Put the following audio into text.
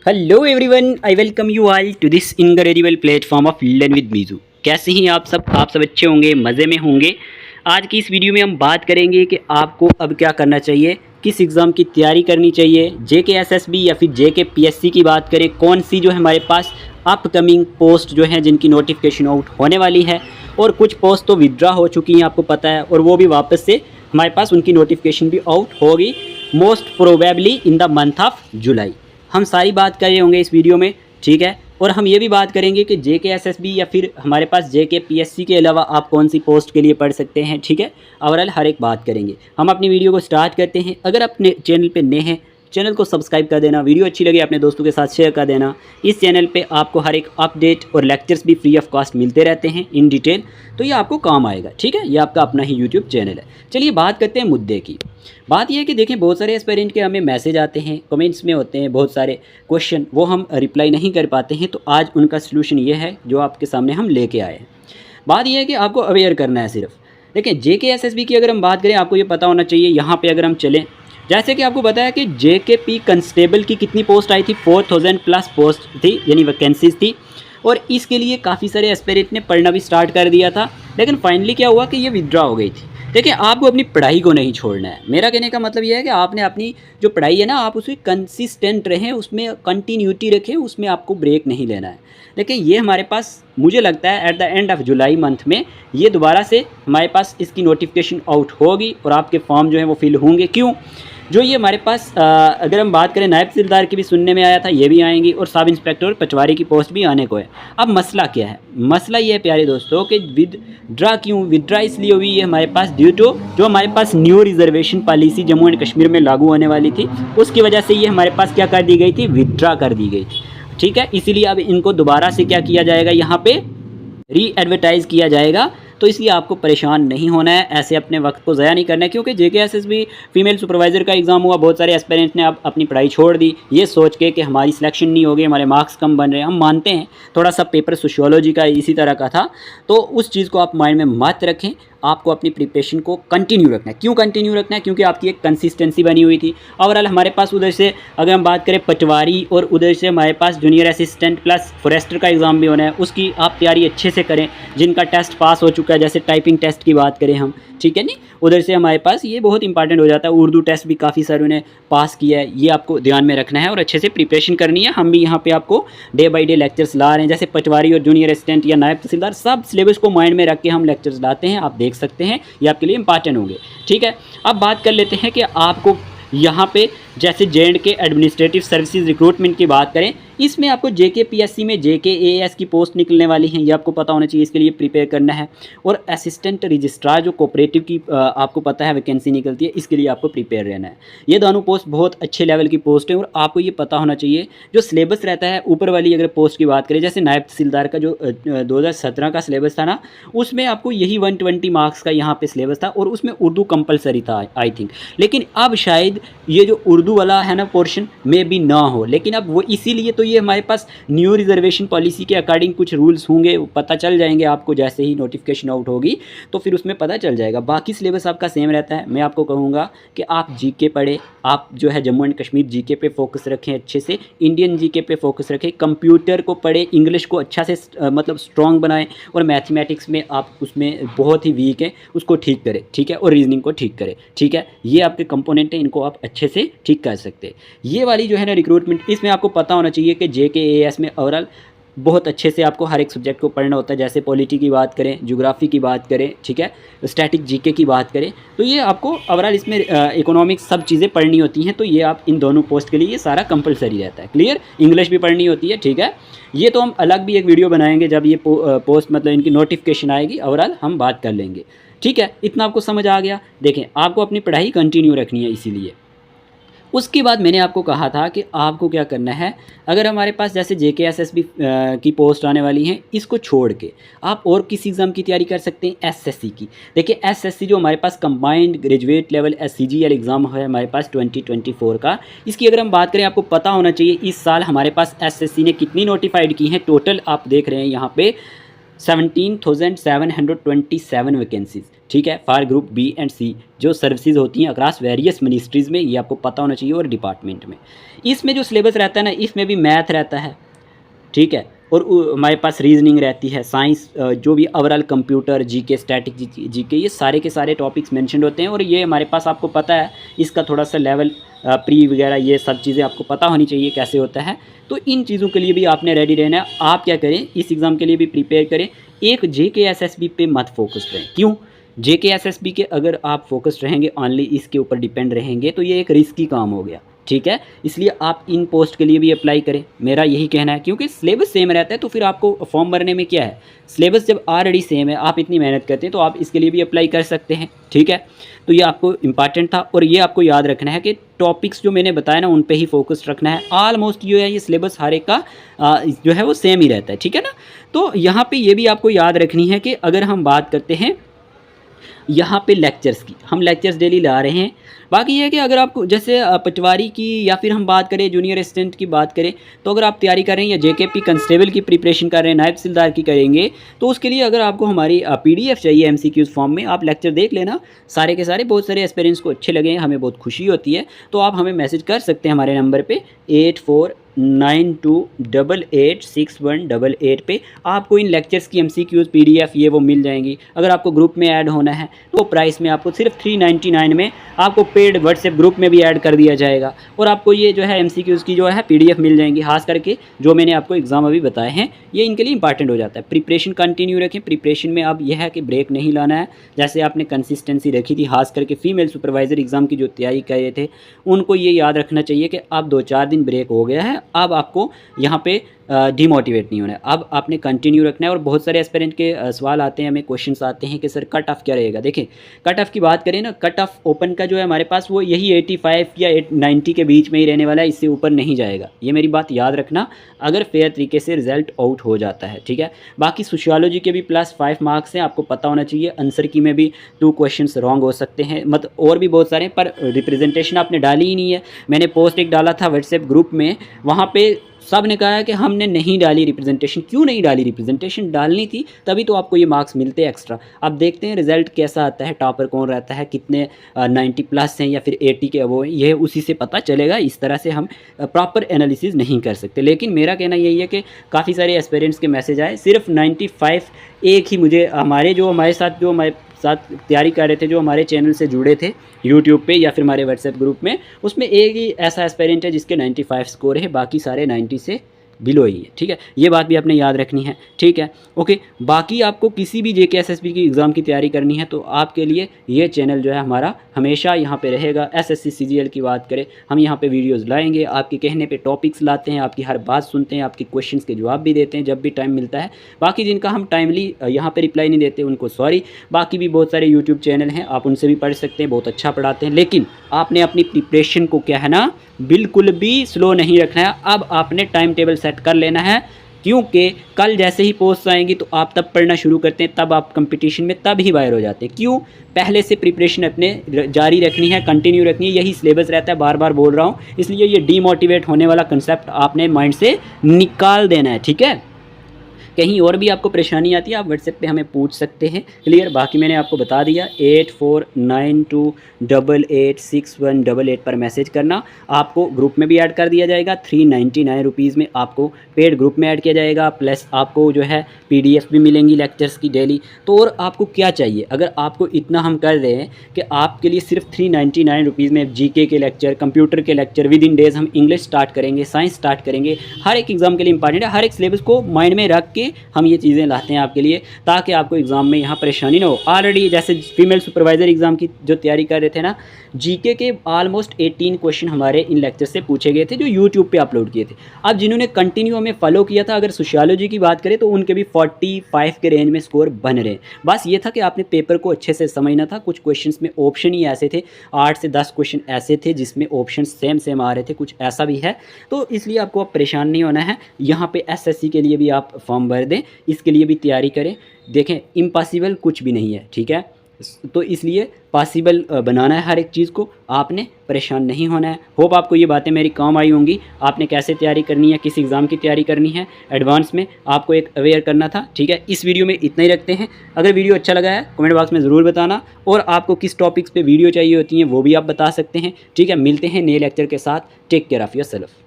Hello everyone, I welcome you all to this incredible platform of learn with Meeju. कैसे हैं आप सब अच्छे होंगे, मज़े में होंगे। आज की इस वीडियो में हम बात करेंगे कि आपको अब क्या करना चाहिए, किस एग्ज़ाम की तैयारी करनी चाहिए, जेके एसएसबी या फिर जेके पीएससी की बात करें, कौन सी जो है हमारे पास अपकमिंग पोस्ट जो है जिनकी नोटिफिकेशन आउट होने वाली है, और कुछ पोस्ट तो विड्रॉ हो चुकी हैं आपको पता है, और वो भी वापस से हमारे पास उनकी नोटिफिकेशन भी आउट होगी most probably in the month of July. हम सारी बात कर रहे होंगे इस वीडियो में, ठीक है। और हम ये भी बात करेंगे कि जेके एसएसबी या फिर हमारे पास जेके पीएससी के अलावा आप कौन सी पोस्ट के लिए पढ़ सकते हैं, ठीक है। ओवरऑल हर एक बात करेंगे। हम अपनी वीडियो को स्टार्ट करते हैं। अगर अपने चैनल पे नए हैं, चैनल को सब्सक्राइब कर देना, वीडियो अच्छी लगे अपने दोस्तों के साथ शेयर कर देना। इस चैनल पे आपको हर एक अपडेट और लेक्चर्स भी फ्री ऑफ कॉस्ट मिलते रहते हैं इन डिटेल, तो ये आपको काम आएगा, ठीक है। ये आपका अपना ही यूट्यूब चैनल है। चलिए बात करते हैं मुद्दे की। बात यह है कि देखें, बहुत सारे एस्पिरेंट के हमें मैसेज आते हैं, कमेंट्स में होते हैं बहुत सारे क्वेश्चन, वो हम रिप्लाई नहीं कर पाते हैं, तो आज उनका सलूशन ये है जो आपके सामने हम लेके आए हैं। बात यह है कि आपको अवेयर करना है सिर्फ। देखें, जेके एसएसबी की अगर हम बात करें, आपको ये पता होना चाहिए। यहाँ पे अगर हम चलें, जैसे कि आपको बताया कि जेकेपी कंस्टेबल की कितनी पोस्ट आई थी, 4000 प्लस पोस्ट थी, यानी वैकेंसीज थी। और इसके लिए काफ़ी सारे एस्पिरेंट ने पढ़ना भी स्टार्ट कर दिया था, लेकिन फाइनली क्या हुआ कि ये विड्रॉ हो गई थी। देखिए, आपको अपनी पढ़ाई को नहीं छोड़ना है। मेरा कहने का मतलब यह है कि आपने अपनी जो पढ़ाई है ना, आप उसमें कंसिस्टेंट रहें, उसमें कंटिन्यूटी रखें, उसमें आपको ब्रेक नहीं लेना है। लेकिन ये हमारे पास, मुझे लगता है at the end of July month में ये दोबारा से हमारे पास इसकी नोटिफिकेशन आउट होगी और आपके फॉर्म जो है वो फिल होंगे। क्यों? जो ये हमारे पास अगर हम बात करें, नायब तहसीलदार की भी सुनने में आया था, ये भी आएंगी, और सब इंस्पेक्टर पटवारी की पोस्ट भी आने को है। अब मसला क्या है? मसला ये है प्यारे दोस्तों कि विदड्रा इसलिए हुई है हमारे पास ड्यू टू जो हमारे पास new reservation policy Jammu and Kashmir में लागू होने वाली थी, उसकी वजह से ये हमारे पास क्या कर दी गई थी, विदड्रा कर दी गई थी, ठीक है। इसीलिए अब इनको दोबारा से क्या किया जाएगा, यहाँ पे री एडवर्टाइज़ किया जाएगा। तो इसलिए आपको परेशान नहीं होना है, ऐसे अपने वक्त को ज़ाया नहीं करना है, क्योंकि जेके एसएसबी फीमेल सुपरवाइज़र का एग्ज़ाम हुआ, बहुत सारे एस्पिरेंट्स ने अब अपनी पढ़ाई छोड़ दी, ये सोच के कि हमारी सिलेक्शन नहीं होगी, हमारे मार्क्स कम बन रहे हैं। हम मानते हैं थोड़ा सा पेपर सोशियोलॉजी का इसी तरह का था, तो उस चीज़ को आप माइंड में मत रखें। आपको अपनी प्रिपरेशन को कंटिन्यू रखना है। क्यों कंटिन्यू रखना है? क्योंकि आपकी एक कंसिस्टेंसी बनी हुई थी। ओवरऑल हमारे पास उधर से अगर हम बात करें पटवारी, और उधर से हमारे पास जूनियर असिस्टेंट प्लस फॉरेस्टर का एग्ज़ाम भी होना है, उसकी आप तैयारी अच्छे से करें। जिनका टेस्ट पास हो चुका है, जैसे टाइपिंग टेस्ट की बात करें हम, ठीक है नहीं, उधर से हमारे पास ये बहुत इंपॉर्टेंट हो जाता है। उर्दू टेस्ट भी काफ़ी सारे ने पास किया है, ये आपको ध्यान में रखना है और अच्छे से प्रिपरेशन करनी है। हम भी यहाँ पे आपको डे बाय डे लेक्चर्स ला रहे हैं, जैसे पटवारी और जूनियर असिस्टेंट या नायब तहसीलदार, सब सिलेबस को माइंड में रख के हम लेक्चर्स लाते हैं। आप देख सकते हैं, ये आपके लिए इंपॉर्टेंट होंगे, ठीक है। अब बात कर लेते हैं कि आपको यहाँ पे जैसे जेएंड के एडमिनिस्ट्रेटिव सर्विसेज रिक्रूटमेंट की बात करें, इसमें आपको जेके पीएससी में जेके एएस की पोस्ट निकलने वाली हैं, ये आपको पता होना चाहिए, इसके लिए प्रिपेयर करना है। और असिस्टेंट रजिस्ट्रार जो कोऑपरेटिव की आपको पता है वैकेंसी निकलती है, इसके लिए आपको प्रिपेयर रहना है। ये दोनों पोस्ट बहुत अच्छे लेवल की पोस्ट हैं, और आपको ये पता होना चाहिए जो सिलेबस रहता है ऊपर वाली अगर पोस्ट की बात करें, जैसे नायब तहसीलदार का जो 2017 का सिलेबस था ना, उसमें आपको यही 120 मार्क्स का यहाँ पे सिलेबस था, और उसमें उर्दू कंपलसरी था आई थिंक। लेकिन अब शायद ये जो उर्दू वाला है ना पोर्शन में भी ना हो, लेकिन अब वो इसीलिए तो ये हमारे पास न्यू रिजर्वेशन पॉलिसी के अकॉर्डिंग कुछ रूल्स होंगे, पता चल जाएंगे आपको जैसे ही नोटिफिकेशन आउट होगी, तो फिर उसमें पता चल जाएगा। बाकी सिलेबस आपका सेम रहता है। मैं आपको कहूँगा कि आप जीके पढ़ें, आप जो है जम्मू एंड कश्मीर जीके पे फोकस रखें अच्छे से, इंडियन जीके पे फोकस रखें, कंप्यूटर को पढ़ें, इंग्लिश को अच्छा से मतलब स्ट्रॉन्ग बनाएं, और मैथमेटिक्स में आप उसमें बहुत ही वीक हैं, उसको ठीक करें, ठीक है, और रीजनिंग को ठीक करें, ठीक है। ये आपके कंपोनेंट हैं, इनको आप अच्छे से ठीक कर सकते हैं। ये वाली जो है ना रिक्रूटमेंट, इसमें आपको पता होना चाहिए कि जेके एएस में ओवरऑल बहुत अच्छे से आपको हर एक सब्जेक्ट को पढ़ना होता है। जैसे पॉलिटी की बात करें, ज्योग्राफी की बात करें, ठीक है, स्टैटिक जीके की बात करें, तो ये आपको ओवरऑल इसमें इकोनॉमिक्स सब चीज़ें पढ़नी होती हैं। तो ये आप इन दोनों पोस्ट के लिए ये सारा कंपलसरी रहता है। क्लियर? इंग्लिश भी पढ़नी होती है, ठीक है। ये तो हम अलग भी एक वीडियो बनाएंगे जब ये पोस्ट मतलब इनकी नोटिफिकेशन आएगी, ओवरऑल हम बात कर लेंगे, ठीक है। इतना आपको समझ आ गया? देखें, आपको अपनी पढ़ाई कंटिन्यू रखनी है। इसीलिए उसके बाद मैंने आपको कहा था कि आपको क्या करना है, अगर हमारे पास जैसे जेके एसएसबी की पोस्ट आने वाली हैं, इसको छोड़ के आप और किसी एग्ज़ाम की तैयारी कर सकते हैं, एसएससी की। देखिए, एसएससी जो हमारे पास कंबाइंड ग्रेजुएट लेवल एससीजीएल एग्ज़ाम है हमारे पास 2024 का, इसकी अगर हम बात करें, आपको पता होना चाहिए इस साल हमारे पास एसएससी ने कितनी नोटिफाइड की हैं। टोटल आप देख रहे हैं यहाँ पे 17,727 वैकेंसीज, ठीक है, फॉर ग्रुप बी एंड सी जो सर्विसेज होती हैं अक्रॉस वेरियस मिनिस्ट्रीज़ में, ये आपको पता होना चाहिए, और डिपार्टमेंट में। इसमें जो सिलेबस रहता है ना, इसमें भी मैथ रहता है, ठीक है, और हमारे पास रीजनिंग रहती है, साइंस, जो भी overall computer, GK, static GK, ये सारे के सारे टॉपिक्स मेंशन होते हैं। और ये हमारे पास आपको पता है इसका थोड़ा सा लेवल प्री वगैरह ये सब चीज़ें आपको पता होनी चाहिए कैसे होता है। तो इन चीज़ों के लिए भी आपने रेडी रहना है। आप क्या करें, इस एग्ज़ाम के लिए भी प्रिपेयर करें, एक JKSSB पे मत फोकस करें। क्यों? JKSSB के अगर आप फोकस रहेंगे, ऑनली इसके ऊपर डिपेंड रहेंगे, तो ये एक रिस्की काम हो गया, ठीक है। इसलिए आप इन पोस्ट के लिए भी अप्लाई करें, मेरा यही कहना है, क्योंकि सिलेबस सेम रहता है। तो फिर आपको फॉर्म भरने में क्या है, सिलेबस जब ऑलरेडी सेम है, आप इतनी मेहनत करते हैं, तो आप इसके लिए भी अप्लाई कर सकते हैं, ठीक है। तो ये आपको इम्पॉर्टेंट था, और ये आपको याद रखना है कि टॉपिक्स जो मैंने बताया ना, उन पे ही फोकस रखना है। ऑलमोस्ट जो है ये सिलेबस हर एक का जो है वो सेम ही रहता है, ठीक है ना। तो यहाँ पे ये भी आपको याद रखनी है कि अगर हम बात करते हैं यहाँ पे लेक्चर्स की, हम लेक्चर्स डेली ला रहे हैं। बाकी ये है कि अगर आपको जैसे पटवारी की, या फिर हम बात करें जूनियर असिस्टेंट की बात करें, तो अगर आप तैयारी कर रहे हैं, या JKP कंस्टेबल की प्रिपरेशन कर रहे हैं, नायब तहसीलदार की करेंगे, तो उसके लिए अगर आपको हमारी PDF चाहिए MCQs फॉर्म में, आप लेक्चर देख लेना सारे के सारे। बहुत सारे एस्पिरेंट्स को अच्छे लगे, हमें बहुत खुशी होती है। तो आप हमें मैसेज कर सकते हैं हमारे नंबर पर 8492886188 पे। आपको इन लेक्चर्स की MCQs PDF ये वो मिल जाएंगी। अगर आपको ग्रुप में ऐड होना है तो प्राइस में आपको सिर्फ 399 में आपको पेड व्हाट्सएप ग्रुप में भी ऐड कर दिया जाएगा, और आपको ये जो है MCQs की जो है PDF मिल जाएंगी। खास करके जो मैंने आपको एग्ज़ाम अभी बताए हैं, ये इनके लिए इंपॉर्टेंट हो जाता है। प्रिपरेशन कंटिन्यू रखें, प्रिपरेशन में अब यह है कि ब्रेक नहीं लाना है। जैसे आपने कंसिस्टेंसी रखी थी, खास करके फीमेल सुपरवाइज़र एग्ज़ाम की जो तैयारी कर रहे थे, उनको ये याद रखना चाहिए कि अब 2-4 दिन ब्रेक हो गया है, अब आपको यहाँ पे डिमोटिवेट नहीं होना है, अब आपने कंटिन्यू रखना है। और बहुत सारे एस्पिरेंट के सवाल आते हैं, हमें क्वेश्चंस आते हैं कि सर कट ऑफ क्या रहेगा। देखें, कट ऑफ की बात करें ना, कट ऑफ ओपन का जो है हमारे पास वो यही 85 या 90 के बीच में ही रहने वाला है, इससे ऊपर नहीं जाएगा। ये मेरी बात याद रखना, अगर फेयर तरीके से रिजल्ट आउट हो जाता है, ठीक है। बाकी सोशियोलॉजी के भी +5 मार्क्स हैं, आपको पता होना चाहिए। आंसर की में भी 2 क्वेश्चंस रॉन्ग हो सकते हैं, मतलब और भी बहुत सारे, पर रिप्रेजेंटेशन आपने डाली ही नहीं है। मैंने पोस्ट एक डाला था व्हाट्सएप ग्रुप में, वहाँ पे सब ने कहा है कि हमने नहीं डाली रिप्रेजेंटेशन। क्यों नहीं डाली? रिप्रेजेंटेशन डालनी थी, तभी तो आपको ये मार्क्स मिलते हैं एक्स्ट्रा। अब देखते हैं रिजल्ट कैसा आता है, टॉपर कौन रहता है, कितने 90+ हैं या फिर 80 के अबव हैं, ये उसी से पता चलेगा। इस तरह से हम प्रॉपर एनालिसिस नहीं कर सकते। लेकिन मेरा कहना यही है कि काफ़ी सारे एस्पिरेंट्स के मैसेज आए, सिर्फ 95 एक ही मुझे हमारे साथ तैयारी कर रहे थे, जो हमारे चैनल से जुड़े थे यूट्यूब पे या फिर हमारे व्हाट्सएप ग्रुप में, उसमें एक ही ऐसा एस्पिरेंट है जिसके 95 स्कोर है, बाकी सारे 90 से बिलो ही है, ठीक है। ये बात भी आपने याद रखनी है, ठीक है, ओके। बाकी आपको किसी भी JKSSB की एग्ज़ाम की तैयारी करनी है तो आपके लिए ये चैनल जो है हमारा हमेशा यहाँ पे रहेगा। SSC CGL की बात करें, हम यहाँ पे वीडियोज़ लाएंगे, आपके कहने पे टॉपिक्स लाते हैं, आपकी हर बात सुनते हैं, आपके क्वेश्चंस के जवाब भी देते हैं जब भी टाइम मिलता है। बाकी जिनका हम टाइमली यहाँ पर रिप्लाई नहीं देते उनको सॉरी। बाकी भी बहुत सारे यूट्यूब चैनल हैं, आप उनसे भी पढ़ सकते हैं, बहुत अच्छा पढ़ाते हैं। लेकिन आपने अपनी प्रिपरेशन को क्या है ना, बिल्कुल भी स्लो नहीं रखना है। अब आपने टाइम टेबल सेट कर लेना है, क्योंकि कल जैसे ही पोस्ट आएंगी तो आप तब पढ़ना शुरू करते हैं, तब आप कंपटीशन में तब ही वायर हो जाते हैं। क्यों? पहले से प्रिपरेशन अपने जारी रखनी है, कंटिन्यू रखनी है, यही सिलेबस रहता है, बार बार बोल रहा हूँ। इसलिए ये डीमोटिवेट होने वाला कंसेप्ट आपने माइंड से निकाल देना है, ठीक है। कहीं और भी आपको परेशानी आती है आप व्हाट्सएप पे हमें पूछ सकते हैं, क्लियर। बाकी मैंने आपको बता दिया, 8492886188 पर मैसेज करना। आपको ग्रुप में भी ऐड कर दिया जाएगा, 399 रुपीज़ में आपको पेड ग्रुप में ऐड किया जाएगा, प्लस आपको जो है PDF भी मिलेंगी लेक्चर्स की डेली। तो और आपको क्या चाहिए, अगर आपको इतना हम कर रहे हैं कि आपके लिए सिर्फ 399 रुपीज़ में GK के लेक्चर, कंप्यूटर के लेक्चर, विद इन डेज़ हम इंग्लिश स्टार्ट करेंगे, साइंस स्टार्ट करेंगे, हर एक एग्ज़ाम के लिए इंपॉर्टेंट है। हर एक सिलेबस को माइंड में रख के हम ये चीज़ें लाते हैं आपके लिए, ताकि आपको एग्ज़ाम में यहाँ परेशानी ना हो। ऑलरेडी जैसे फीमेल सुपरवाइज़र एग्ज़ाम की जो तैयारी कर रहे थे ना, GK के ऑलमोस्ट 18 क्वेश्चन हमारे इन लेक्चर से पूछे गए थे, जो यूट्यूब पे अपलोड किए थे। अब जिन्होंने कंटिन्यू हमें फॉलो किया था, अगर सोशियोलॉजी की बात करें तो उनके भी 45 के रेंज में स्कोर बन रहे हैं। बस ये था कि आपने पेपर को अच्छे से समझना था। कुछ क्वेश्चंस में ऑप्शन ही ऐसे थे, 8 से 10 क्वेश्चन ऐसे थे जिसमें ऑप्शन सेम आ रहे थे, कुछ ऐसा भी है। तो इसलिए आपको अब परेशान नहीं होना है। यहाँ पे SSC के लिए भी आप फॉर्म भर दें, इसके लिए भी तैयारी करें। देखें, इम्पॉसिबल कुछ भी नहीं है, ठीक है। तो इसलिए पॉसिबल बनाना है हर एक चीज़ को, आपने परेशान नहीं होना है। होप आपको ये बातें मेरी काम आई होंगी। आपने कैसे तैयारी करनी है, किस एग्ज़ाम की तैयारी करनी है, एडवांस में आपको एक अवेयर करना था। ठीक है, इस वीडियो में इतना ही रखते हैं। अगर वीडियो अच्छा लगा है कमेंट बॉक्स में ज़रूर बताना, और आपको किस टॉपिक्स पे वीडियो चाहिए होती हैं वो भी आप बता सकते हैं। ठीक है, मिलते हैं नए लेक्चर के साथ। Take care of yourself.